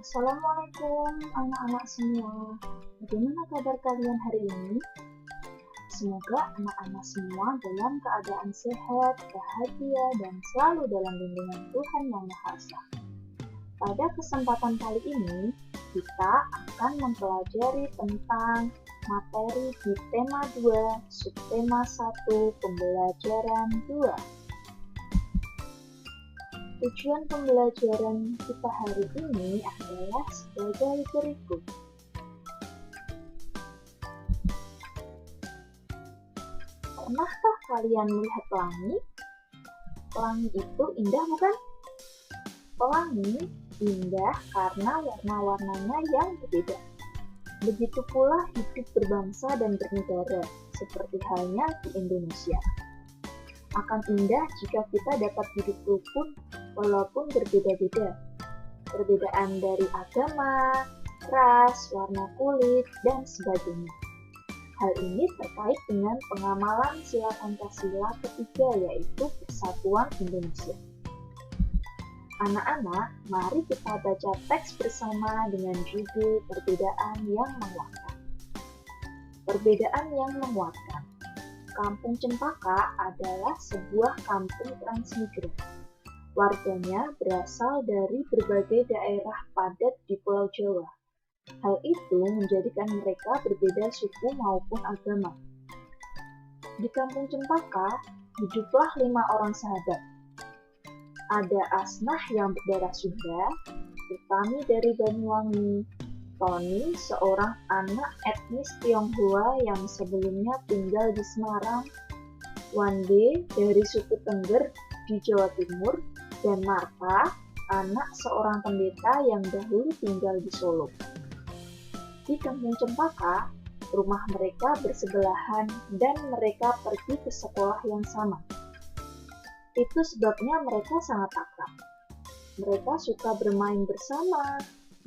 Assalamualaikum anak-anak semua. Bagaimana kabar kalian hari ini? Semoga anak-anak semua dalam keadaan sehat, bahagia, dan selalu dalam lindungan Tuhan Yang Maha Esa. Pada kesempatan kali ini, kita akan mempelajari tentang materi di tema 2, subtema 1, pembelajaran 2. Tujuan pembelajaran kita hari ini adalah sebagai berikut. Pernahkah kalian melihat pelangi? Pelangi itu indah, bukan? Pelangi indah karena warna-warnanya yang berbeda. Begitu pula hidup berbangsa dan bernegara, seperti halnya di Indonesia. Akan indah jika kita dapat hidup rukun walaupun berbeda-beda. Perbedaan dari agama, ras, warna kulit, dan sebagainya. Hal ini terkait dengan pengamalan sila Pancasila ketiga, yaitu Persatuan Indonesia. Anak-anak, mari kita baca teks bersama dengan judul Perbedaan yang Menguatkan. Perbedaan yang menguatkan. Kampung Cempaka adalah sebuah kampung transmigran. Warganya berasal dari berbagai daerah padat di Pulau Jawa. Hal itu menjadikan mereka berbeda suku maupun agama. Di Kampung Cempaka, hiduplah 5 orang sahabat. Ada Asnah yang berdarah Sunda, Utami dari Banyuwangi, Tony, seorang anak etnis Tionghoa yang sebelumnya tinggal di Semarang, Wande dari suku Tengger di Jawa Timur, dan Marta, anak seorang pendeta yang dahulu tinggal di Solo. Di Kampung Cempaka, rumah mereka bersebelahan dan mereka pergi ke sekolah yang sama. Itu sebabnya mereka sangat akrab. Mereka suka bermain bersama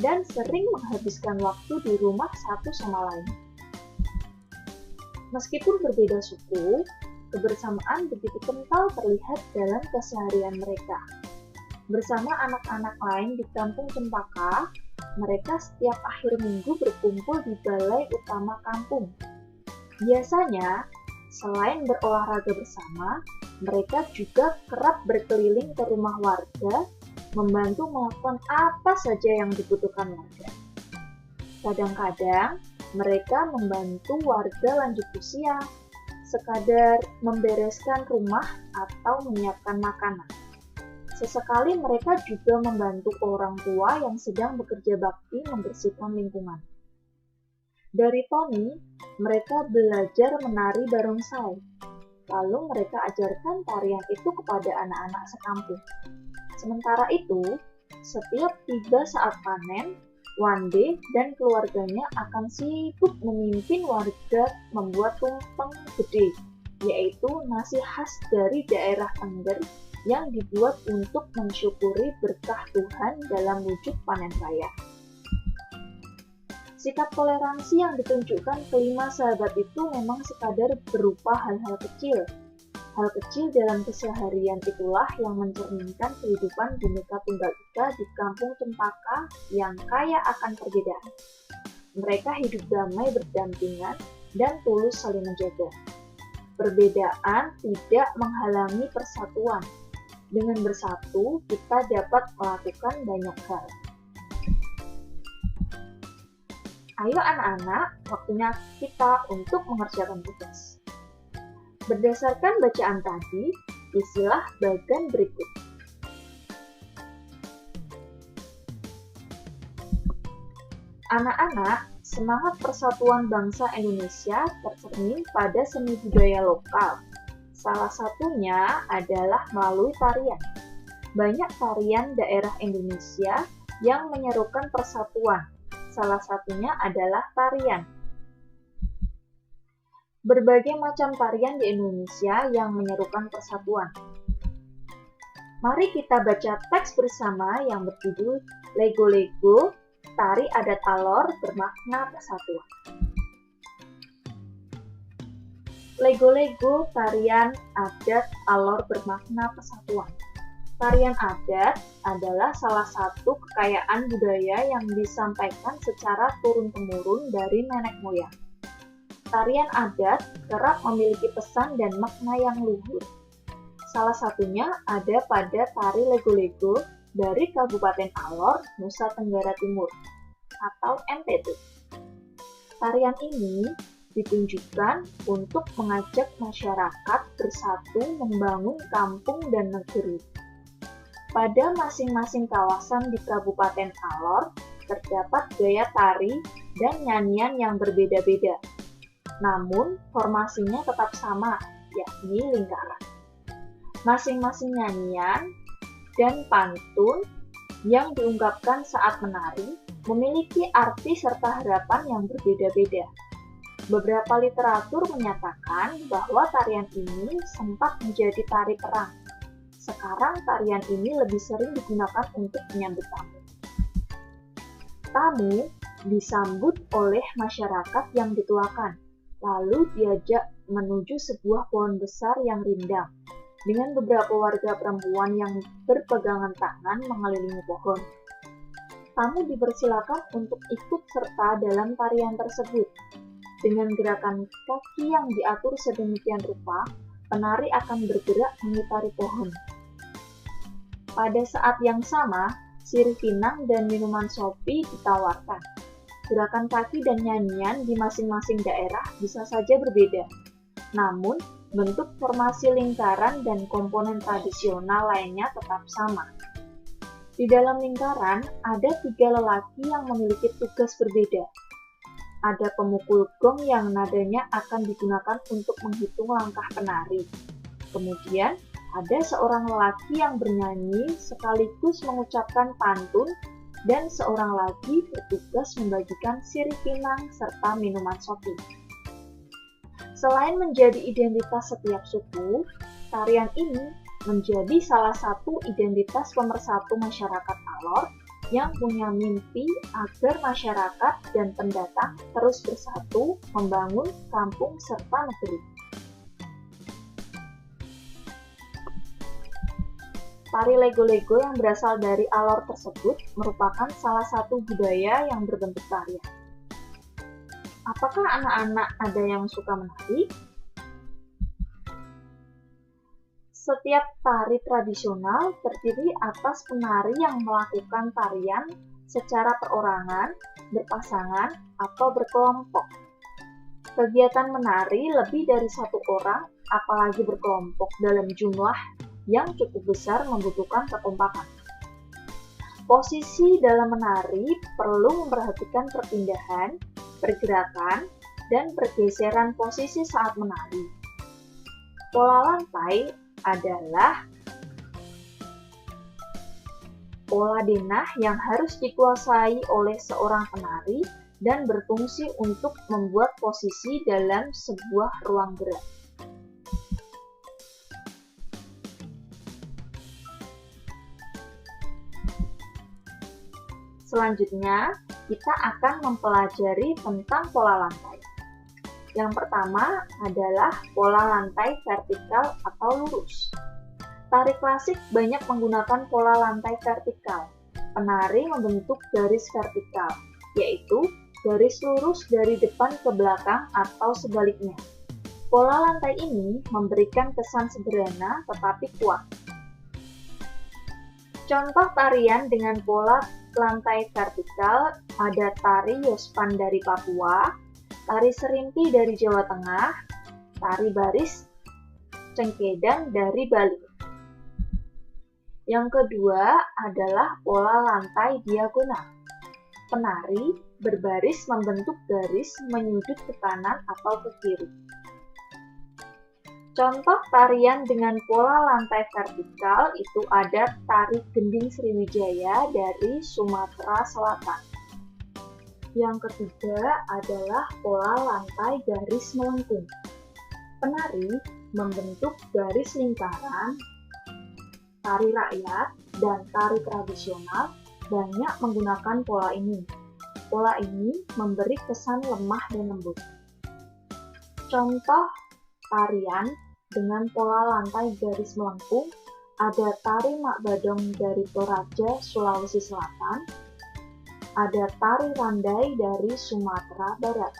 dan sering menghabiskan waktu di rumah satu sama lain. Meskipun berbeda suku, kebersamaan begitu kental terlihat dalam keseharian mereka. Bersama anak-anak lain di Kampung Cempaka, mereka setiap akhir minggu berkumpul di balai utama kampung. Biasanya, selain berolahraga bersama, mereka juga kerap berkeliling ke rumah warga, membantu melakukan apa saja yang dibutuhkan warga. Kadang-kadang, mereka membantu warga lanjut usia, sekadar membereskan rumah atau menyiapkan makanan. Sesekali mereka juga membantu orang tua yang sedang bekerja bakti membersihkan lingkungan. Dari Tony, mereka belajar menari barongsai. Lalu mereka ajarkan tarian itu kepada anak-anak sekampung. Sementara itu, setiap tiba saat panen, Wande dan keluarganya akan sibuk memimpin warga membuat tumpeng gede, yaitu nasi khas dari daerah Tengger yang dibuat untuk mensyukuri berkah Tuhan dalam wujud panen raya. Sikap toleransi yang ditunjukkan kelima sahabat itu memang sekadar berupa hal-hal kecil. Hal kecil dalam keseharian itulah yang mencerminkan kehidupan Bhinneka Tunggal Ika di Kampung Cempaka yang kaya akan perbedaan. Mereka hidup damai berdampingan dan tulus saling menjaga. Perbedaan tidak menghalangi persatuan. Dengan bersatu, kita dapat melakukan banyak hal. Ayo anak-anak, waktunya kita untuk mengerjakan tugas. Berdasarkan bacaan tadi, isilah bagan berikut. Anak-anak, semangat persatuan bangsa Indonesia tercermin pada seni budaya lokal. Salah satunya adalah melalui tarian. Banyak tarian daerah Indonesia yang menyerukan persatuan. Salah satunya adalah tarian. Berbagai macam tarian di Indonesia yang menyerukan persatuan. Mari kita baca teks bersama yang berjudul Lego-Lego, Tari Adat Alor Bermakna Persatuan. Lego-Lego, Tarian Adat Alor Bermakna Persatuan. Tarian adat adalah salah satu kekayaan budaya yang disampaikan secara turun-temurun dari nenek moyang. Tarian adat kerap memiliki pesan dan makna yang luhur. Salah satunya ada pada tari Lego-Lego dari Kabupaten Alor, Nusa Tenggara Timur, atau NTT. Tarian ini ditunjukkan untuk mengajak masyarakat bersatu membangun kampung dan negeri. Pada masing-masing kawasan di Kabupaten Alor, terdapat gaya tari dan nyanyian yang berbeda-beda. Namun, formasinya tetap sama, yakni lingkaran. Masing-masing nyanyian dan pantun yang diungkapkan saat menari memiliki arti serta harapan yang berbeda-beda. Beberapa literatur menyatakan bahwa tarian ini sempat menjadi tari perang. Sekarang tarian ini lebih sering digunakan untuk menyambut tamu. Tamu disambut oleh masyarakat yang dituakan, lalu diajak menuju sebuah pohon besar yang rindang, dengan beberapa warga perempuan yang berpegangan tangan mengelilingi pohon. Tamu dipersilakan untuk ikut serta dalam tarian tersebut. Dengan gerakan kaki yang diatur sedemikian rupa, penari akan bergerak mengitari pohon. Pada saat yang sama, sirih pinang dan minuman sopi ditawarkan. Gerakan kaki dan nyanyian di masing-masing daerah bisa saja berbeda. Namun, bentuk formasi lingkaran dan komponen tradisional lainnya tetap sama. Di dalam lingkaran, ada 3 lelaki yang memiliki tugas berbeda. Ada pemukul gong yang nadanya akan digunakan untuk menghitung langkah penari. Kemudian, ada seorang lelaki yang bernyanyi sekaligus mengucapkan pantun dan seorang lagi bertugas membagikan sirih pinang serta minuman sopi. Selain menjadi identitas setiap suku, tarian ini menjadi salah satu identitas pemersatu masyarakat Alor yang punya mimpi agar masyarakat dan pendatang terus bersatu membangun kampung serta negeri. Tari Lego-Lego yang berasal dari Alor tersebut merupakan salah satu budaya yang berbentuk tarian. Apakah anak-anak ada yang suka menari? Setiap tari tradisional terdiri atas penari yang melakukan tarian secara perorangan, berpasangan, atau berkelompok. Kegiatan menari lebih dari satu orang, apalagi berkelompok dalam jumlah yang cukup besar membutuhkan kekompakan. Posisi dalam menari perlu memperhatikan perpindahan, pergerakan, dan pergeseran posisi saat menari. Pola lantai adalah pola denah yang harus dikuasai oleh seorang penari dan berfungsi untuk membuat posisi dalam sebuah ruang gerak. Selanjutnya, kita akan mempelajari tentang pola lantai. Yang pertama adalah pola lantai vertikal atau lurus. Tari klasik banyak menggunakan pola lantai vertikal. Penari membentuk garis vertikal, yaitu garis lurus dari depan ke belakang atau sebaliknya. Pola lantai ini memberikan kesan sederhana tetapi kuat. Contoh tarian dengan pola lantai vertikal ada tari Yospan dari Papua, tari Serimpi dari Jawa Tengah, tari baris Cengkedang dari Bali. Yang kedua adalah pola lantai diagonal. Penari berbaris membentuk garis menyudut ke kanan atau ke kiri. Contoh tarian dengan pola lantai vertikal itu ada tari Gending Sriwijaya dari Sumatera Selatan. Yang ketiga adalah pola lantai garis melengkung. Penari membentuk garis lingkaran. Tari rakyat dan tari tradisional banyak menggunakan pola ini. Pola ini memberi kesan lemah dan lembut. Contoh tarian dengan pola lantai garis melengkung ada tari Mak Badong dari Toraja, Sulawesi Selatan, ada tari Randai dari Sumatera Barat.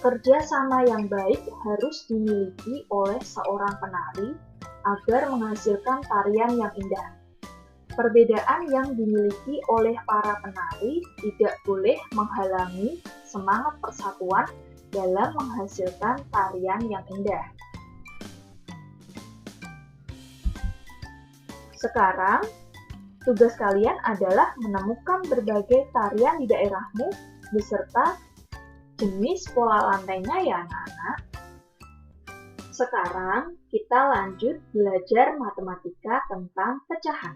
Kerjasama yang baik harus dimiliki oleh seorang penari agar menghasilkan tarian yang indah. Perbedaan yang dimiliki oleh para penari tidak boleh menghalangi semangat persatuan dalam menghasilkan tarian yang indah. Sekarang, tugas kalian adalah menemukan berbagai tarian di daerahmu beserta jenis pola lantainya ya anak-anak. Sekarang kita lanjut belajar matematika tentang pecahan.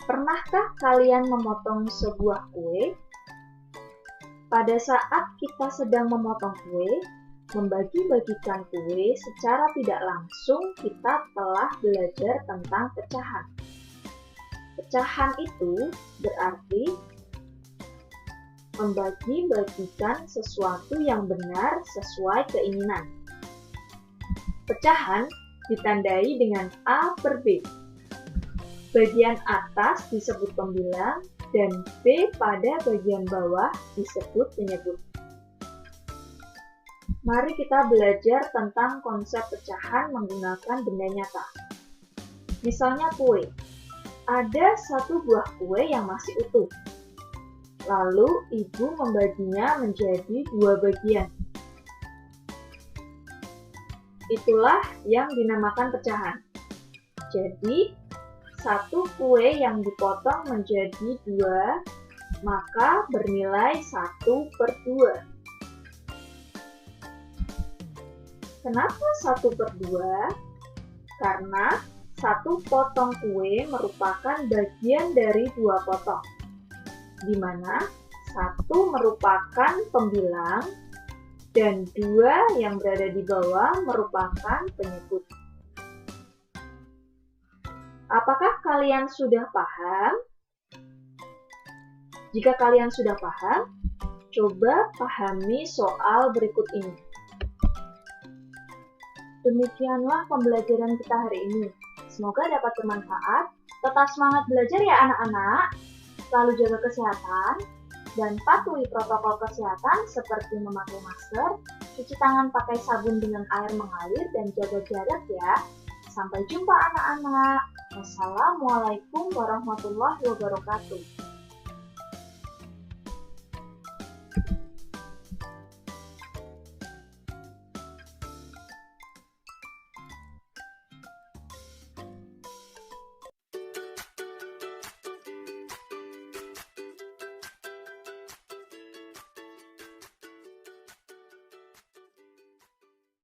Pernahkah kalian memotong sebuah kue? Pada saat kita sedang memotong kue, membagi-bagikan kue secara tidak langsung kita telah belajar tentang pecahan. Pecahan itu berarti membagi-bagikan sesuatu yang benar sesuai keinginan. Pecahan ditandai dengan A per B. Bagian atas disebut pembilang dan B pada bagian bawah disebut penyebut. Mari kita belajar tentang konsep pecahan menggunakan benda nyata. Misalnya kue. Ada satu buah kue yang masih utuh. Lalu ibu membaginya menjadi 2 bagian. Itulah yang dinamakan pecahan. Jadi, satu kue yang dipotong menjadi 2, maka bernilai 1/2. Kenapa 1/2? Karena satu potong kue merupakan bagian dari 2 potong, di mana 1 merupakan pembilang dan 2 yang berada di bawah merupakan penyebut. Apakah kalian sudah paham? Jika kalian sudah paham, coba pahami soal berikut ini. Demikianlah pembelajaran kita hari ini. Semoga dapat bermanfaat. Tetap semangat belajar ya anak-anak. Selalu jaga kesehatan, dan patuhi protokol kesehatan seperti memakai masker, cuci tangan pakai sabun dengan air mengalir, dan jaga jarak ya. Sampai jumpa anak-anak. Wassalamualaikum warahmatullahi wabarakatuh.